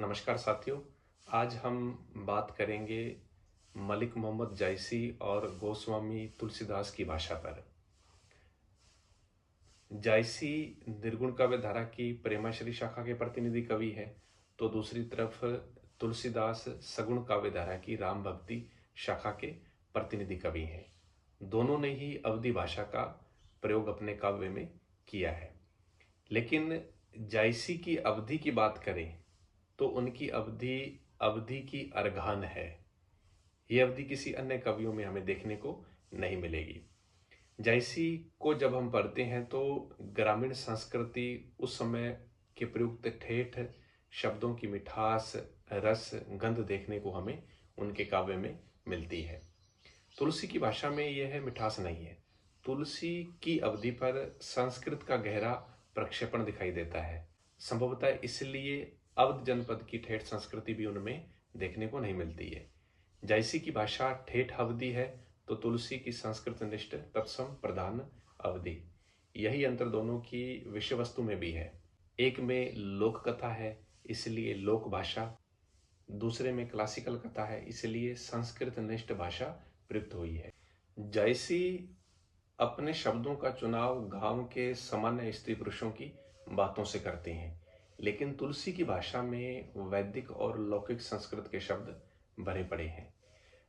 नमस्कार साथियों। आज हम बात करेंगे मलिक मोहम्मद जायसी और गोस्वामी तुलसीदास की भाषा पर। जायसी निर्गुण काव्य धारा की प्रेमाश्री शाखा के प्रतिनिधि कवि हैं, तो दूसरी तरफ तुलसीदास सगुण काव्य धारा की राम भक्ति शाखा के प्रतिनिधि कवि हैं। दोनों ने ही अवधी भाषा का प्रयोग अपने काव्य में किया है। लेकिन जायसी की अवधि की बात करें तो उनकी अवधि अवधि की अर्घान है। ये अवधि किसी अन्य कवियों में हमें देखने को नहीं मिलेगी। जायसी को जब हम पढ़ते हैं तो ग्रामीण संस्कृति, उस समय के प्रयुक्त ठेठ शब्दों की मिठास, रस, गंध देखने को हमें उनके काव्य में मिलती है। तुलसी की भाषा में यह है मिठास नहीं है। तुलसी की अवधि पर संस्कृत का गहरा प्रक्षेपण दिखाई देता है। संभवतः इसलिए अवध जनपद की ठेठ संस्कृति भी उनमें देखने को नहीं मिलती है। जायसी की भाषा ठेठ अवधि है तो तुलसी की संस्कृत निष्ठ तत्सम प्रधान अवधि। यही अंतर दोनों की विषय वस्तु में भी है। एक में लोक कथा है इसलिए लोक भाषा, दूसरे में क्लासिकल कथा है इसलिए संस्कृत निष्ठ भाषा प्रयुक्त हुई है। जायसी अपने शब्दों का चुनाव गांव के सामान्य स्त्री पुरुषों की बातों से करते हैं, लेकिन तुलसी की भाषा में वैदिक और लौकिक संस्कृत के शब्द भरे पड़े हैं।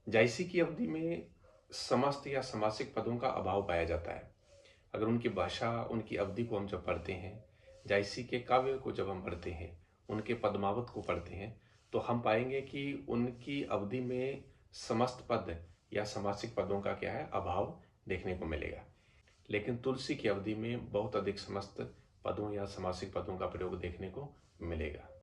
जायसी की अवधि में समस्त या समासिक पदों का अभाव पाया जाता है। अगर उनकी भाषा, उनकी अवधि को हम जब पढ़ते हैं, जायसी के काव्य को जब हम पढ़ते हैं, उनके पद्मावत को पढ़ते हैं, तो हम पाएंगे कि उनकी अवधि में समस्त पद या समासिक पदों का क्या है, अभाव देखने को मिलेगा। लेकिन तुलसी की अवधि में बहुत अधिक समस्त पदों या समासिक पदों का प्रयोग देखने को मिलेगा।